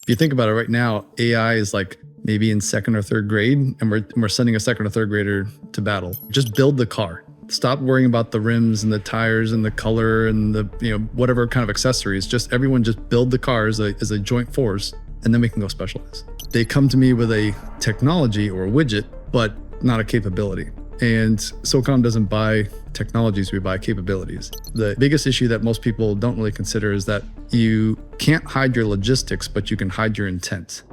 If you think about it right now, AI is like maybe in second or third grade, and we're sending a second or third grader to battle. Just build the car. Stop worrying about the rims and the tires and the color and the whatever kind of accessories. Just everyone just build the car as a joint force, and then we can go specialize. They come to me with a technology or a widget, but not a capability. And SOCOM doesn't buy technologies, we buy capabilities. The biggest issue that most people don't really consider is that you can't hide your logistics, but you can hide your intent.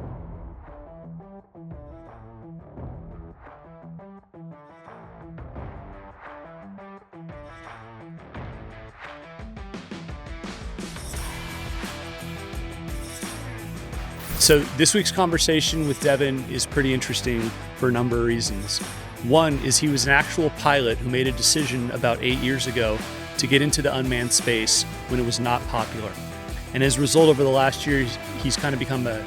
So this week's conversation with Devin is pretty interesting for a number of reasons. One is he was an actual pilot who made a decision about 8 years ago to get into the unmanned space when it was not popular. And as a result, over the last year, he's kind of become a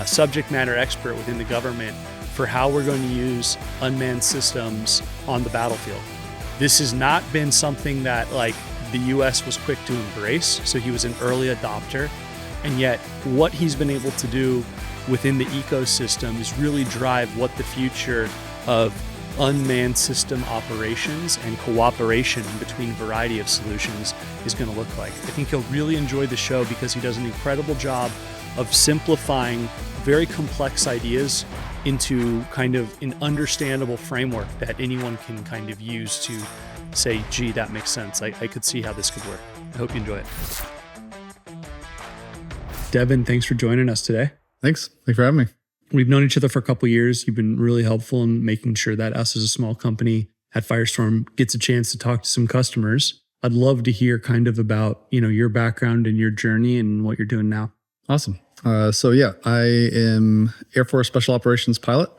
subject matter expert within the government for how we're going to use unmanned systems on the battlefield. This has not been something that the US was quick to embrace, so he was an early adopter. And yet what he's been able to do within the ecosystem is really drive what the future of unmanned system operations and cooperation between a variety of solutions is going to look like. I think you'll really enjoy the show because he does an incredible job of simplifying very complex ideas into kind of an understandable framework that anyone can kind of use to say, gee, that makes sense. I could see how this could work. I hope you enjoy it. Devin, thanks for joining us today. Thanks for having me. We've known each other for a couple of years. You've been really helpful in making sure that us as a small company at Firestorm gets a chance to talk to some customers. I'd love to hear kind of about, your background and your journey and what you're doing now. Awesome. I am Air Force Special Operations pilot.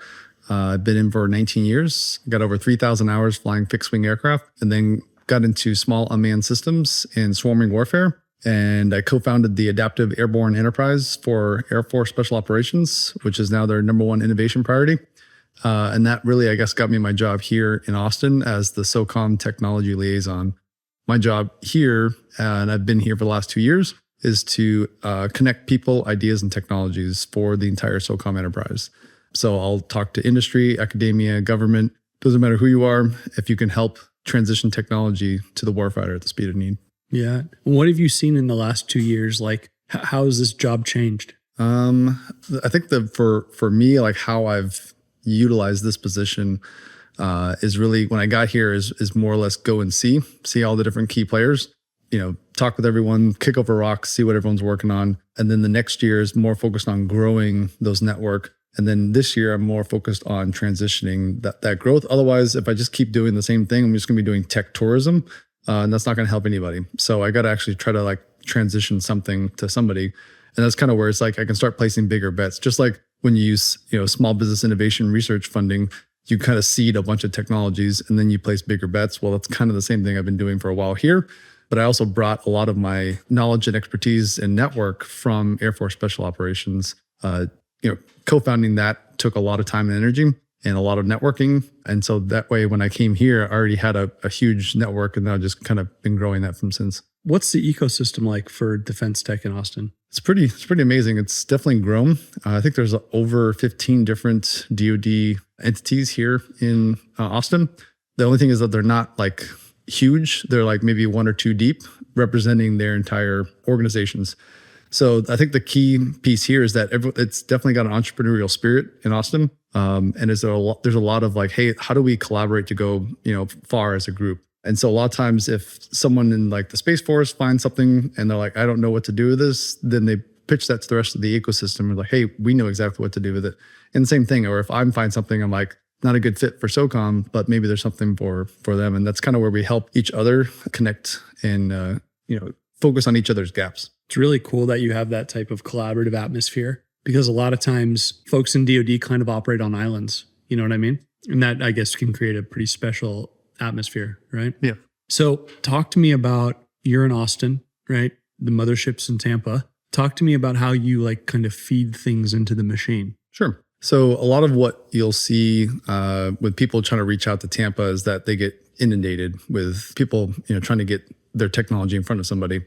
I've been in for 19 years, got over 3,000 hours flying fixed wing aircraft, and then got into small unmanned systems and swarming warfare. And I co-founded the Adaptive Airborne Enterprise for Air Force Special Operations, which is now their number one innovation priority. And that really, I guess, got me my job here in Austin as the SOCOM Technology Liaison. My job here, and I've been here for the last 2 years, is to connect people, ideas, and technologies for the entire SOCOM enterprise. So I'll talk to industry, academia, government. Doesn't matter who you are, if you can help transition technology to the warfighter at the speed of need. Yeah. What have you seen in the last 2 years? How has this job changed? I think for me, how I've utilized this position is really, when I got here, is more or less go and see all the different key players, talk with everyone, kick over rocks, see what everyone's working on. And then the next year is more focused on growing those network. And then this year, I'm more focused on transitioning that growth. Otherwise, if I just keep doing the same thing, I'm just going to be doing tech tourism. And that's not going to help anybody. So I got to actually try to transition something to somebody. And that's kind of where it's I can start placing bigger bets. Just like when you use, small business innovation research funding, you kind of seed a bunch of technologies and then you place bigger bets. Well, that's kind of the same thing I've been doing for a while here. But I also brought a lot of my knowledge and expertise and network from Air Force Special Operations. Co-founding that took a lot of time and energy and a lot of networking. And so that way, when I came here, I already had a huge network, and I've just kind of been growing that from since. What's the ecosystem like for defense tech in Austin? It's pretty amazing. It's definitely grown. I think there's over 15 different DoD entities here in Austin. The only thing is that they're not huge. They're maybe one or two deep, representing their entire organizations. So I think the key piece here is that it's definitely got an entrepreneurial spirit in Austin. And there's a lot of hey, how do we collaborate to go, far as a group? And so a lot of times if someone in the Space Force finds something and they're I don't know what to do with this, then they pitch that to the rest of the ecosystem. And hey, we know exactly what to do with it. And the same thing, or if I find something, I'm not a good fit for SOCOM, but maybe there's something for them. And that's kind of where we help each other connect and, focus on each other's gaps. It's really cool that you have that type of collaborative atmosphere, because a lot of times folks in DoD kind of operate on islands. You know what I mean? And that, I guess, can create a pretty special atmosphere, right? Yeah. So talk to me about, you're in Austin, right? The mothership's in Tampa. Talk to me about how you kind of feed things into the machine. Sure. So a lot of what you'll see with people trying to reach out to Tampa is that they get inundated with people, trying to get their technology in front of somebody.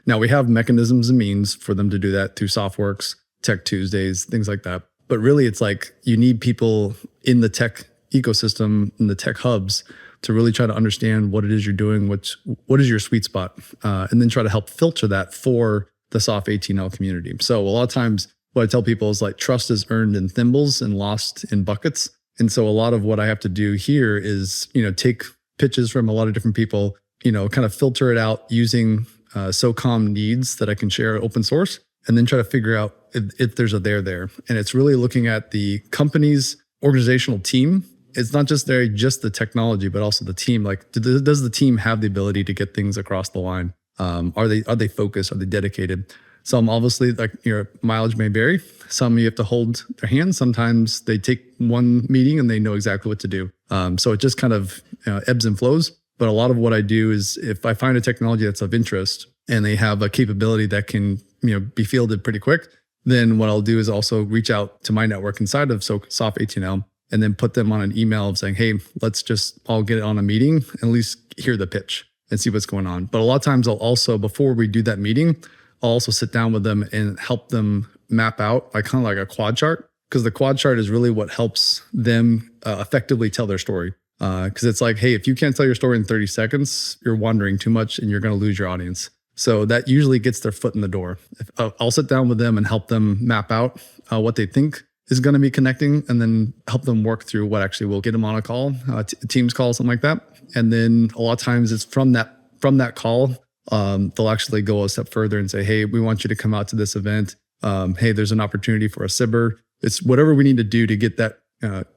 Now we have mechanisms and means for them to do that through SoftWorks. Tech Tuesdays, things like that. But really, it's like you need people in the tech ecosystem, in the tech hubs, to really try to understand what it is you're doing, what is your sweet spot, and then try to help filter that for the SOF 18L community. So a lot of times what I tell people is like trust is earned in thimbles and lost in buckets. And so a lot of what I have to do here is, take pitches from a lot of different people, kind of filter it out using SOCOM needs that I can share open source, and then try to figure out if there's a there. And it's really looking at the company's organizational team. It's not just the technology, but also the team. Like, does the team have the ability to get things across the line? Are they focused? Are they dedicated? Some obviously, like your mileage may vary. Some you have to hold their hand. Sometimes they take one meeting and they know exactly what to do. So it just kind of ebbs and flows. But a lot of what I do is if I find a technology that's of interest and they have a capability that can be fielded pretty quick, then what I'll do is also reach out to my network inside of SOF 18L and then put them on an email of saying, hey, let's just all get on a meeting and at least hear the pitch and see what's going on. But a lot of times I'll also, before we do that meeting, I'll also sit down with them and help them map out kind of like a quad chart, because the quad chart is really what helps them effectively tell their story. Because it's like, hey, if you can't tell your story in 30 seconds, you're wandering too much and you're going to lose your audience. So that usually gets their foot in the door. I'll sit down with them and help them map out what they think is going to be connecting, and then help them work through what actually will get them on a call, Teams call, something like that. And then a lot of times it's from that call, they'll actually go a step further and say, hey, we want you to come out to this event. Hey, there's an opportunity for a SIBR. It's whatever we need to do to get that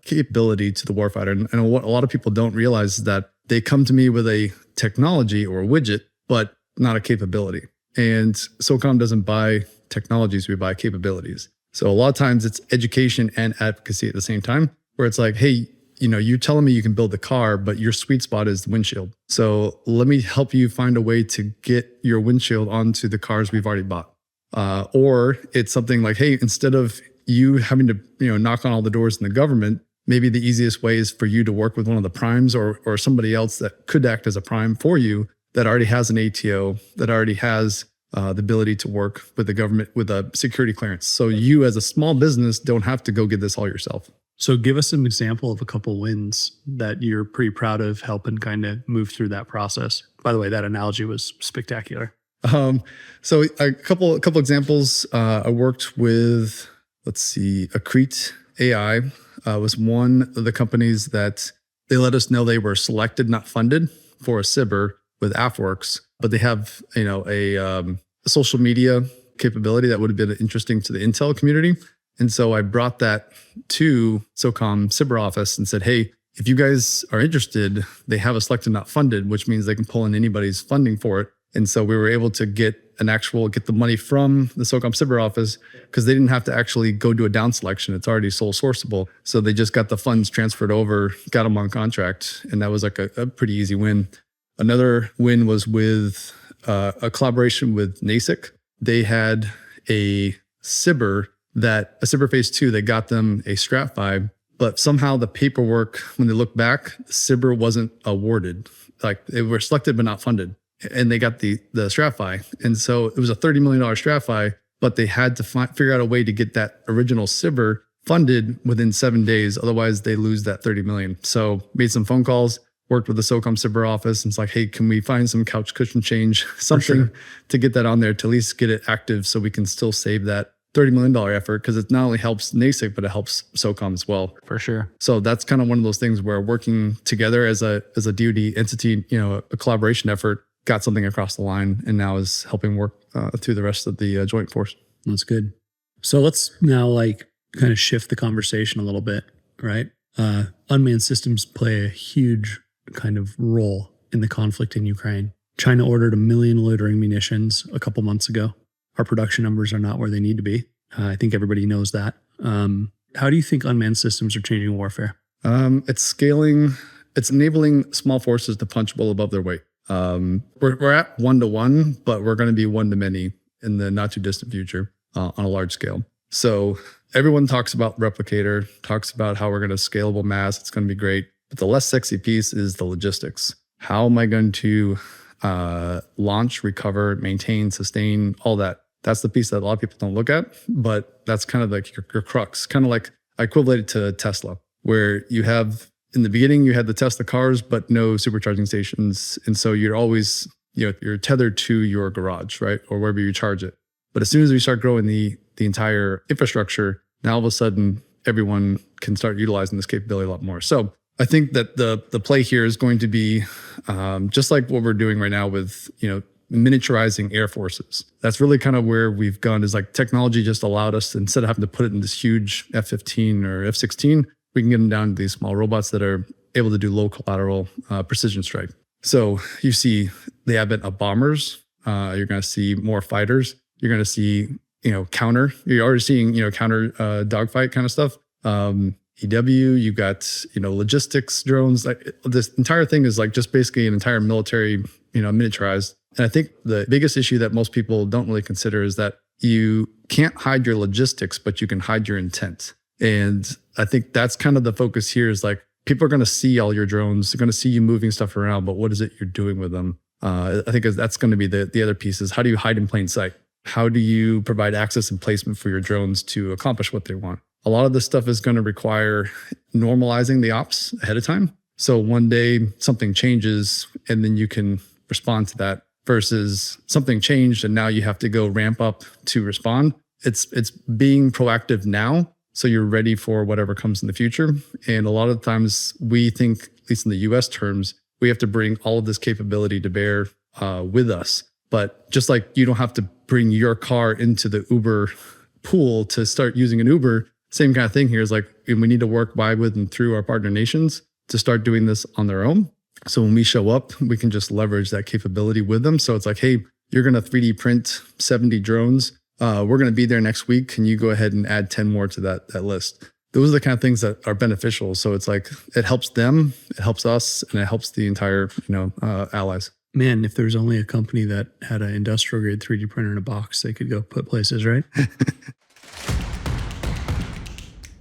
capability to the warfighter. And what a lot of people don't realize is that they come to me with a technology or a widget, but not a capability. And SOCOM doesn't buy technologies, we buy capabilities. So a lot of times it's education and advocacy at the same time, where it's like, hey, you're telling me you can build the car, but your sweet spot is the windshield. So let me help you find a way to get your windshield onto the cars we've already bought. Or it's something like, hey, instead of you having to knock on all the doors in the government, maybe the easiest way is for you to work with one of the primes or somebody else that could act as a prime for you that already has an ATO, that already has the ability to work with the government with a security clearance. So you as a small business don't have to go get this all yourself. So give us an example of a couple wins that you're pretty proud of helping kind of move through that process. By the way, that analogy was spectacular. So a couple examples. I worked with, Accrete AI was one of the companies that they let us know they were selected, not funded, for a SIBR with AFWorks, but they have a social media capability that would have been interesting to the Intel community. And so I brought that to SOCOM SIBR office and said, hey, if you guys are interested, they have a selected not funded, which means they can pull in anybody's funding for it. And so we were able to get the money from the SOCOM SIBR office, because they didn't have to actually go do a down selection. It's already sole sourceable. So they just got the funds transferred over, got them on contract. And that was like a pretty easy win. Another win was with a collaboration with NASIC. They had a SIBR phase 2 that got them a Strat 5, but somehow the paperwork, when they look back, the SIBR wasn't awarded. Like, they were selected but not funded, and they got the Strat 5. And so it was a $30 million Strat 5, but they had to figure out a way to get that original SIBR funded within 7 days. Otherwise, they lose that $30 million. So made some phone calls, worked with the SOCOM SIBR office, and it's like, hey, can we find some couch cushion change, something to get that on there to at least get it active so we can still save that $30 million effort, because it not only helps NASIC, but it helps SOCOM as well. For sure. So that's kind of one of those things where working together as a DoD entity, a collaboration effort, got something across the line, and now is helping work through the rest of the joint force. That's good. So let's now kind of shift the conversation a little bit, right? Unmanned systems play a huge kind of role in the conflict in Ukraine. China ordered 1 million loitering munitions a couple months ago. Our production numbers are not where they need to be. I think everybody knows that. How do you think unmanned systems are changing warfare? It's scaling. It's enabling small forces to punch well above their weight. We're at 1-to-1, but we're going to be 1-to-many in the not too distant future on a large scale. So everyone talks about replicator, talks about how we're going to scalable mass. It's going to be great. But the less sexy piece is the logistics. How am I going to launch, recover, maintain, sustain, all that? That's the piece that a lot of people don't look at, but that's kind of like your crux, kind of like I equivalent it to Tesla, where you have in the beginning, you had the Tesla cars, but no supercharging stations. And so you're always, you're tethered to your garage, right? Or wherever you charge it. But as soon as we start growing the entire infrastructure, now all of a sudden, everyone can start utilizing this capability a lot more. So I think that the play here is going to be just like what we're doing right now with, miniaturizing air forces. That's really kind of where we've gone, is like technology just allowed us, instead of having to put it in this huge F-15 or F-16, we can get them down to these small robots that are able to do low collateral precision strike. So you see the advent of bombers. You're going to see more fighters. You're going to see, counter. You're already seeing, counter dogfight kind of stuff. EW, you've got, logistics drones. Like this entire thing is like just basically an entire military, miniaturized. And I think the biggest issue that most people don't really consider is that you can't hide your logistics, but you can hide your intent. And I think that's kind of the focus here, is like people are going to see all your drones. They're going to see you moving stuff around, but what is it you're doing with them? I think that's going to be the other piece, is how do you hide in plain sight? How do you provide access and placement for your drones to accomplish what they want? A lot of this stuff is going to require normalizing the ops ahead of time. So one day something changes and then you can respond to that, versus something changed and now you have to go ramp up to respond. It's being proactive now, so you're ready for whatever comes in the future. And a lot of times we think, at least in the US terms, we have to bring all of this capability to bear with us. But just like you don't have to bring your car into the Uber pool to start using an Uber, same kind of thing here is like we need to work by, with, and through our partner nations to start doing this on their own. So when we show up, we can just leverage that capability with them. So it's like, hey, you're going to 3D print 70 drones. We're going to be there next week. Can you go ahead and add 10 more to that list? Those are the kind of things that are beneficial. So it's like, it helps them, it helps us, and it helps the entire, allies. Man, if there was only a company that had an industrial grade 3D printer in a box, they could go put places, right?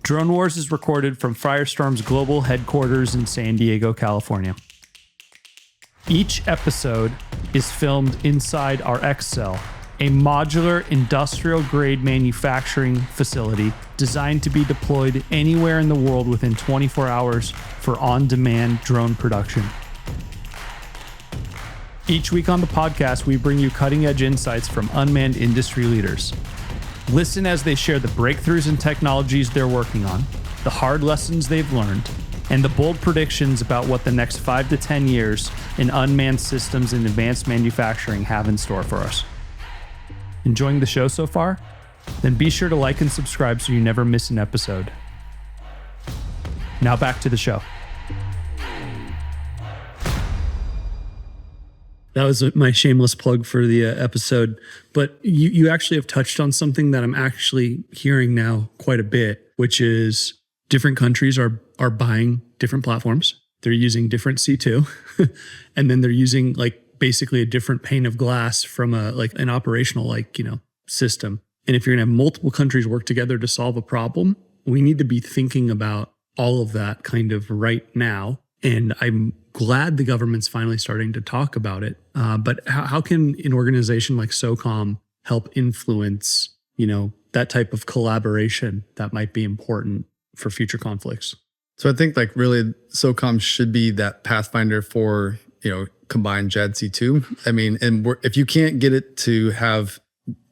Drone Wars is recorded from Firestorm's global headquarters in San Diego, California. Each episode is filmed inside our X-Cell, a modular industrial-grade manufacturing facility designed to be deployed anywhere in the world within 24 hours for on-demand drone production. Each week on the podcast, we bring you cutting-edge insights from unmanned industry leaders. Listen as they share the breakthroughs and technologies they're working on, the hard lessons they've learned, and the bold predictions about what the next 5 to 10 years in unmanned systems and advanced manufacturing have in store for us. Enjoying the show so far? Then be sure to like and subscribe so you never miss an episode. Now back to the show. That was my shameless plug for the episode. But you actually have touched on something that I'm actually hearing now quite a bit, which is different countries are buying different platforms. They're using different C2, and then they're using like basically a different pane of glass from an operational system. And if you're gonna have multiple countries work together to solve a problem, we need to be thinking about all of that kind of right now. And I'm glad the government's finally starting to talk about it. But how can an organization like SOCOM help influence, that type of collaboration that might be important for future conflicts? So I think like really SOCOM should be that pathfinder for, combined JADC2. I mean, and if you can't get it to have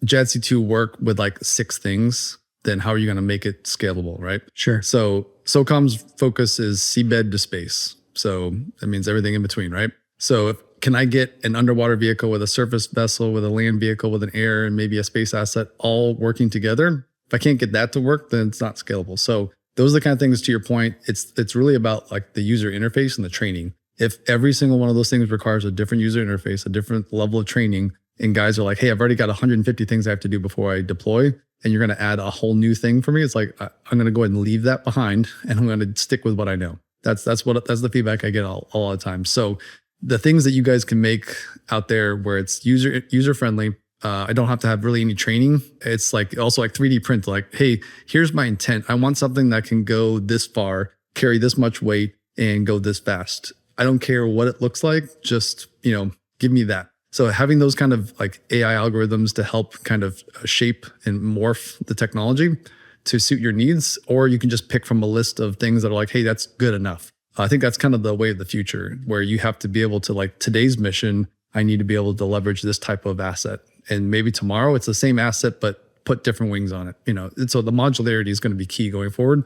JADC2 work with like 6 things, then how are you going to make it scalable, right? Sure. So SOCOM's focus is seabed to space. So that means everything in between, right? So can I get an underwater vehicle with a surface vessel, with a land vehicle, with an air, and maybe a space asset all working together? If I can't get that to work, then it's not scalable. So those are the kind of things, to your point, it's really about like the user interface and the training. If every single one of those things requires a different user interface, a different level of training, and guys are like, hey, I've already got 150 things I have to do before I deploy, and you're going to add a whole new thing for me, it's like, I'm going to go ahead and leave that behind, and I'm going to stick with what I know. That's the feedback I get all the time. So the things that you guys can make out there where it's user friendly, I don't have to have really any training. It's like also like 3D print, like, hey, here's my intent. I want something that can go this far, carry this much weight, and go this fast. I don't care what it looks like. Just, give me that. So having those kind of like AI algorithms to help kind of shape and morph the technology to suit your needs, or you can just pick from a list of things that are like, hey, that's good enough. I think that's kind of the way of the future, where you have to be able to, like, today's mission, I need to be able to leverage this type of asset. And maybe tomorrow it's the same asset, but put different wings on it. And so the modularity is going to be key going forward,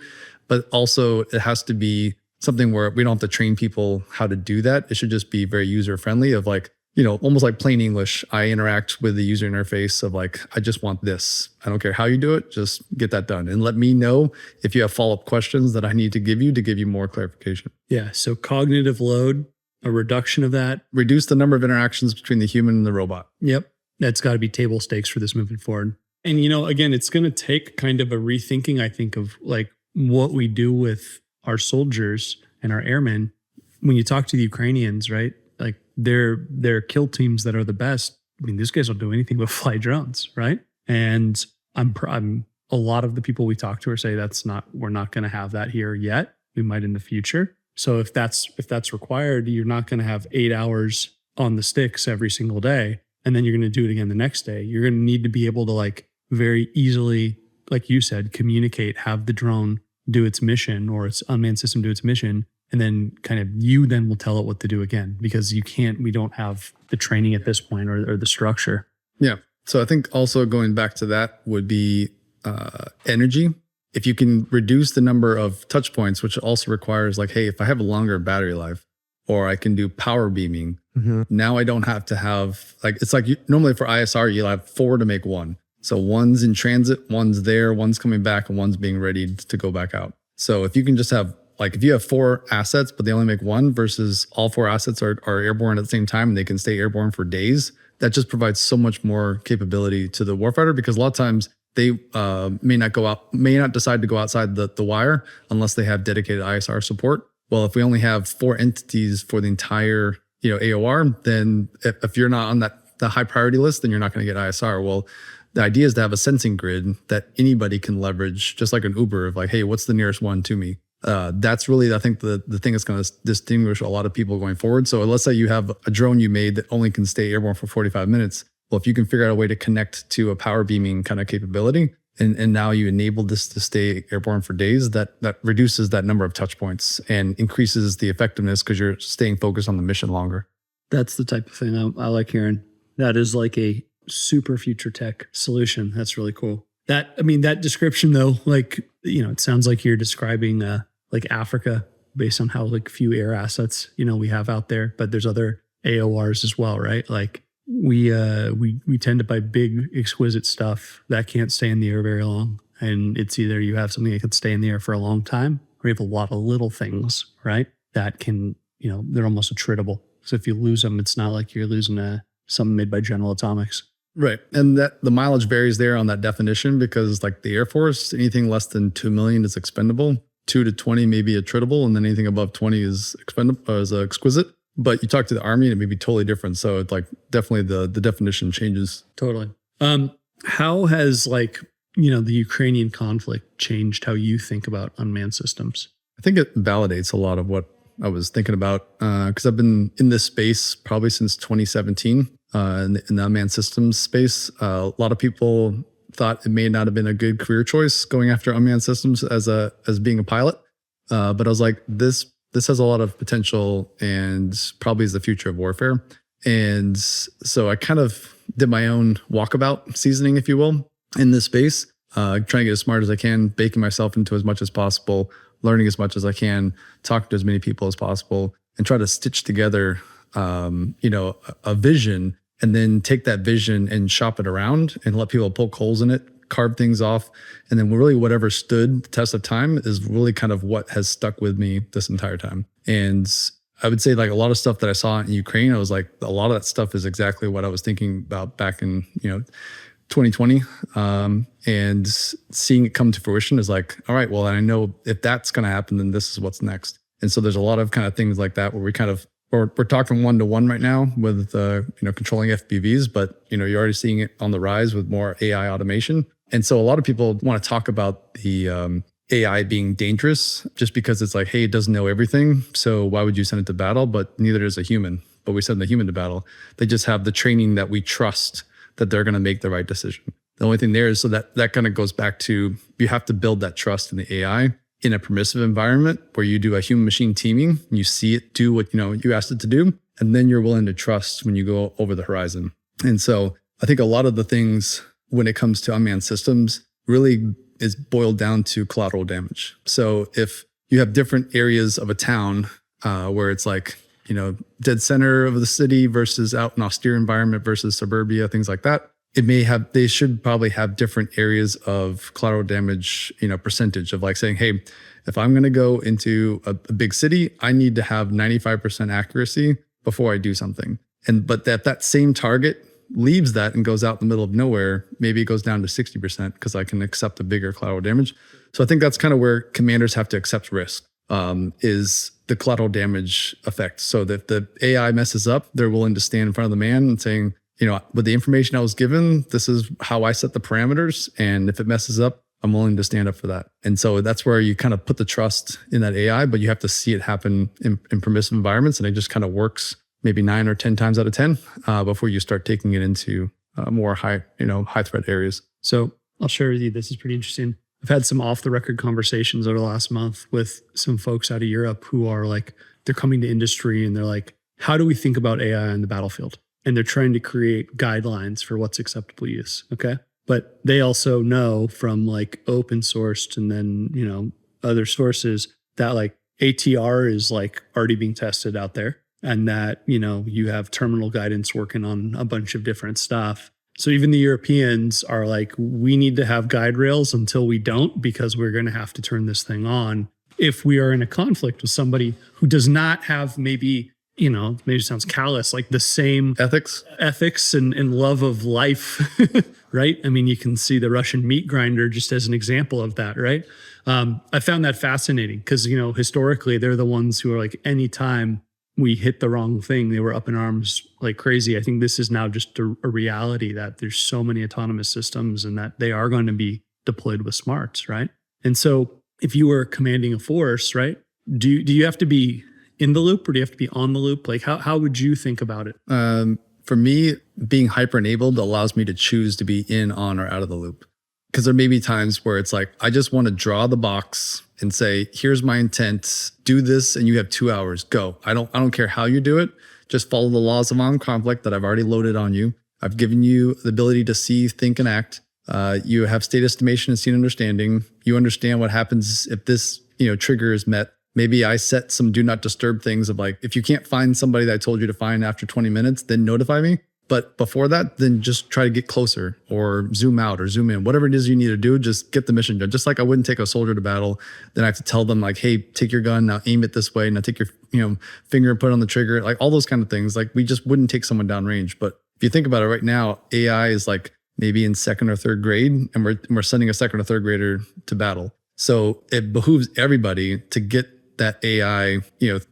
but also it has to be something where we don't have to train people how to do that. It should just be very user friendly, of like, almost like plain English. I interact with the user interface of like, I just want this. I don't care how you do it, just get that done. And let me know if you have follow-up questions that I need to give you more clarification. Yeah. So cognitive load, a reduction of that. Reduce the number of interactions between the human and the robot. Yep. That's got to be table stakes for this moving forward. And, again, it's going to take kind of a rethinking, I think, of like what we do with our soldiers and our airmen. When you talk to the Ukrainians, right? Like their kill teams that are the best. I mean, these guys don't do anything but fly drones, right? And I'm a lot of the people we talk to are say we're not going to have that here yet. We might in the future. So if that's required, you're not going to have 8 hours on the sticks every single day, and then you're going to do it again the next day. You're going to need to be able to, like, very easily, like you said, communicate, have the drone do its mission or its unmanned system do its mission, and then kind of you then will tell it what to do again, because we don't have the training at this point or the structure. Yeah. So I think also going back to that would be energy. If you can reduce the number of touch points, which also requires like, hey, if I have a longer battery life, or I can do power beaming, now I don't have to have, like, it's like normally for ISR, you'll have 4 to make 1. So one's in transit, one's there, one's coming back, and one's being ready to go back out. So if you can just have, like, if you have 4 assets, but they only make 1 versus all 4 assets are airborne at the same time and they can stay airborne for days, that just provides so much more capability to the warfighter, because a lot of times they may not decide to go outside the wire unless they have dedicated ISR support. Well, if we only have 4 entities for the entire AOR, then if you're not on the high priority list, then you're not going to get ISR. Well, the idea is to have a sensing grid that anybody can leverage, just like an Uber, of like, hey, what's the nearest one to me? That's really, I think, the thing that's going to distinguish a lot of people going forward. So let's say you have a drone you made that only can stay airborne for 45 minutes. Well, if you can figure out a way to connect to a power beaming kind of capability, and now you enable this to stay airborne for days, that reduces that number of touch points and increases the effectiveness because you're staying focused on the mission longer. That's the type of thing I like hearing. That is like a super future tech solution. That's really cool. That description though, like, it sounds like you're describing like Africa based on how like few air assets, we have out there, but there's other AORs as well, right? Like we tend to buy big, exquisite stuff that can't stay in the air very long. And it's either you have something that can stay in the air for a long time, or you have a lot of little things, right? That can, they're almost attritable. So if you lose them, it's not like you're losing something made by General Atomics. Right. And that the mileage varies there on that definition, because like the Air Force, anything less than 2 million is expendable. 2 to 20 may be attritable, and then anything above 20 is expendable, is exquisite. But you talk to the Army and it may be totally different. So it's like definitely the definition changes. Totally. How has the Ukrainian conflict changed how you think about unmanned systems? I think it validates a lot of what I was thinking about, because I've been in this space probably since 2017 in the unmanned systems space. A lot of people thought it may not have been a good career choice going after unmanned systems as being a pilot. But I was like, this has a lot of potential and probably is the future of warfare. And so I kind of did my own walkabout seasoning, if you will, in this space, trying to get as smart as I can, baking myself into as much as possible, learning as much as I can, talk to as many people as possible, and try to stitch together, a vision, and then take that vision and shop it around and let people poke holes in it, carve things off. And then really whatever stood the test of time is really kind of what has stuck with me this entire time. And I would say like a lot of stuff that I saw in Ukraine, I was like, a lot of that stuff is exactly what I was thinking about back in, 2020. And seeing it come to fruition is like, all right, well, I know if that's going to happen, then this is what's next. And so there's a lot of kind of things like that where we're talking 1-to-1 right now with, controlling FPVs, but, you're already seeing it on the rise with more AI automation. And so a lot of people want to talk about the AI being dangerous just because it's like, hey, it doesn't know everything. So why would you send it to battle? But neither does a human. but we send the human to battle. They just have the training that we trust that they're going to make the right decision. The only thing there is so that kind of goes back to, you have to build that trust in the AI in a permissive environment where you do a human machine teaming, and you see it do what you asked it to do, and then you're willing to trust when you go over the horizon. And so I think a lot of the things when it comes to unmanned systems really is boiled down to collateral damage. So if you have different areas of a town where it's like, dead center of the city versus out in austere environment versus suburbia, things like that, they should probably have different areas of collateral damage, percentage of like saying, hey, if I'm going to go into a big city, I need to have 95% accuracy before I do something. But that same target leaves that and goes out in the middle of nowhere, maybe it goes down to 60% because I can accept a bigger collateral damage. So I think that's kind of where commanders have to accept risk, is the collateral damage effect. So that the AI messes up, they're willing to stand in front of the man and saying, with the information I was given, this is how I set the parameters. And if it messes up, I'm willing to stand up for that. And so that's where you kind of put the trust in that AI, but you have to see it happen in permissive environments. And it just kind of works maybe 9 or 10 times out of 10 before you start taking it into more high threat areas. So I'll share with you, this is pretty interesting. I've had some off the record conversations over the last month with some folks out of Europe who are like, they're coming to industry and they're like, how do we think about AI on the battlefield? And they're trying to create guidelines for what's acceptable use. Okay. But they also know from like open sourced and then, other sources that like ATR is like already being tested out there. And that, you have terminal guidance working on a bunch of different stuff. So even the Europeans are like, we need to have guide rails until we don't, because we're going to have to turn this thing on if we are in a conflict with somebody who does not have maybe it sounds callous, like the same ethics and love of life, right? I mean, you can see the Russian meat grinder just as an example of that, right? I found that fascinating because, historically, they're the ones who are like, anytime we hit the wrong thing, they were up in arms like crazy. I think this is now just a reality that there's so many autonomous systems and that they are going to be deployed with smarts, right? And so if you were commanding a force, right, do you have to be in the loop or do you have to be on the loop? Like how would you think about it? For me, being hyper enabled allows me to choose to be in, on, or out of the loop. Because there may be times where it's like, I just want to draw the box and say, here's my intent, do this, and you have 2 hours, go. I don't care how you do it. Just follow the laws of armed conflict that I've already loaded on you. I've given you the ability to see, think, and act. You have state estimation and scene understanding. You understand what happens if this, trigger is met. Maybe I set some do not disturb things of like, if you can't find somebody that I told you to find after 20 minutes, then notify me. But before that, then just try to get closer or zoom out or zoom in, whatever it is you need to do, just get the mission done. Just like I wouldn't take a soldier to battle. Then I have to tell them like, hey, take your gun, now aim it this way. Now take your finger and put it on the trigger, like all those kind of things. Like we just wouldn't take someone down range. But if you think about it right now, AI is like maybe in second or third grade and we're sending a second or third grader to battle. So it behooves everybody to get that AI,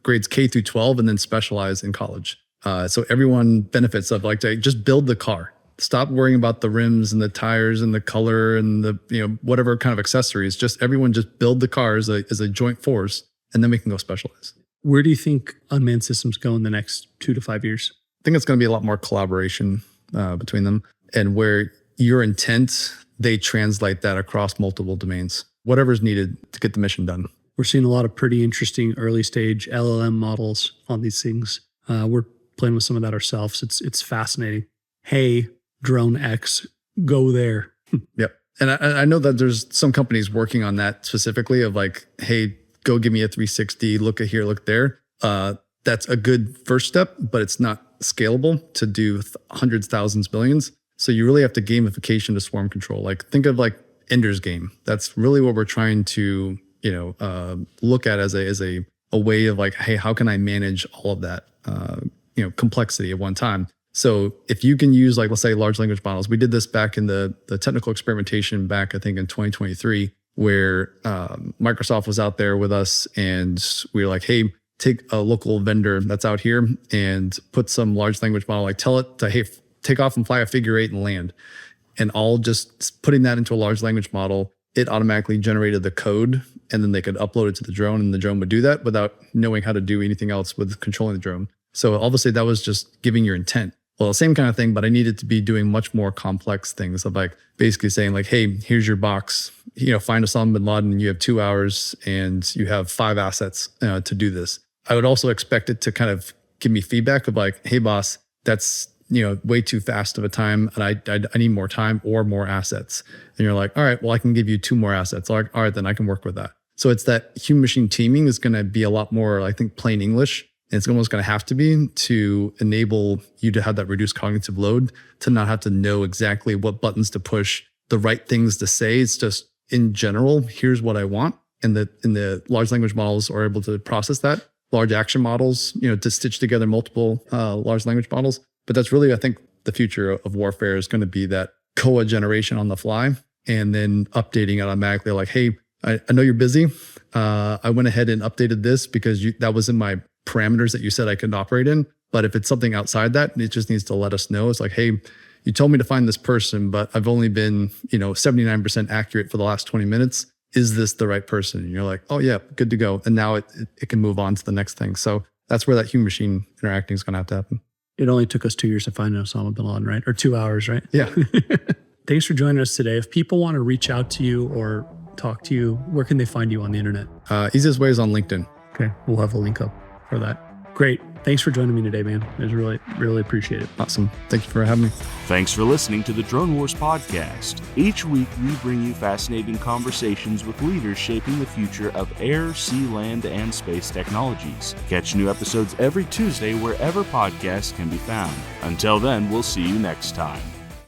grades K through 12 and then specialize in college. So everyone benefits of like to just build the car. Stop worrying about the rims and the tires and the color and the, whatever kind of accessories. Just everyone just build the car as a joint force and then we can go specialize. Where do you think unmanned systems go in the next 2 to 5 years? I think it's going to be a lot more collaboration between them and where your intent, they translate that across multiple domains, whatever's needed to get the mission done. We're seeing a lot of pretty interesting early stage LLM models on these things. We're playing with some of that ourselves. It's fascinating. Hey, drone X, go there. Yep. And I know that there's some companies working on that specifically of like, hey, go give me a 360, look at here, look there. That's a good first step, but it's not scalable to do hundreds, thousands, millions. So you really have to gamification to swarm control. Like think of like Ender's Game. That's really what we're trying to look at as a way of like, hey, how can I manage all of that, complexity at one time? So if you can use like, let's say large language models, we did this back in the technical experimentation back, I think in 2023, where Microsoft was out there with us and we were like, hey, take a local vendor that's out here and put some large language model, like tell it to, hey, take off and fly a figure 8 and land. And all just putting that into a large language model, it automatically generated the code and then they could upload it to the drone and the drone would do that without knowing how to do anything else with controlling the drone. So obviously that was just giving your intent. Well, the same kind of thing, but I needed to be doing much more complex things of like basically saying like, hey, here's your box, find Osama bin Laden, you have 2 hours and you have 5 assets to do this. I would also expect it to kind of give me feedback of like, hey boss, that's, way too fast of a time. And I need more time or more assets. And you're like, all right, well, I can give you 2 more assets. Like, all right, then I can work with that. So it's that human machine teaming is going to be a lot more, I think, plain English. And it's almost going to have to be to enable you to have that reduced cognitive load, to not have to know exactly what buttons to push, the right things to say. It's just in general, here's what I want. And the large language models are able to process that. Large action models, to stitch together multiple large language models. But that's really, I think, the future of warfare is going to be that COA generation on the fly and then updating it automatically. Like, hey, I know you're busy. I went ahead and updated this because that was in my parameters that you said I could operate in. But if it's something outside that, it just needs to let us know. It's like, hey, you told me to find this person, but I've only been, 79% accurate for the last 20 minutes. Is this the right person? And you're like, oh yeah, good to go. And now it can move on to the next thing. So that's where that human machine interacting is going to have to happen. It only took us 2 years to find Osama bin Laden, right? Or 2 hours, right? Yeah. Thanks for joining us today. If people want to reach out to you or talk to you, where can they find you on the internet? Easiest way is on LinkedIn. Okay. We'll have a link up for that. Great. Thanks for joining me today, man. I really, really appreciate it. Awesome. Thank you for having me. Thanks for listening to the Drone Wars podcast. Each week, we bring you fascinating conversations with leaders shaping the future of air, sea, land, and space technologies. Catch new episodes every Tuesday wherever podcasts can be found. Until then, we'll see you next time.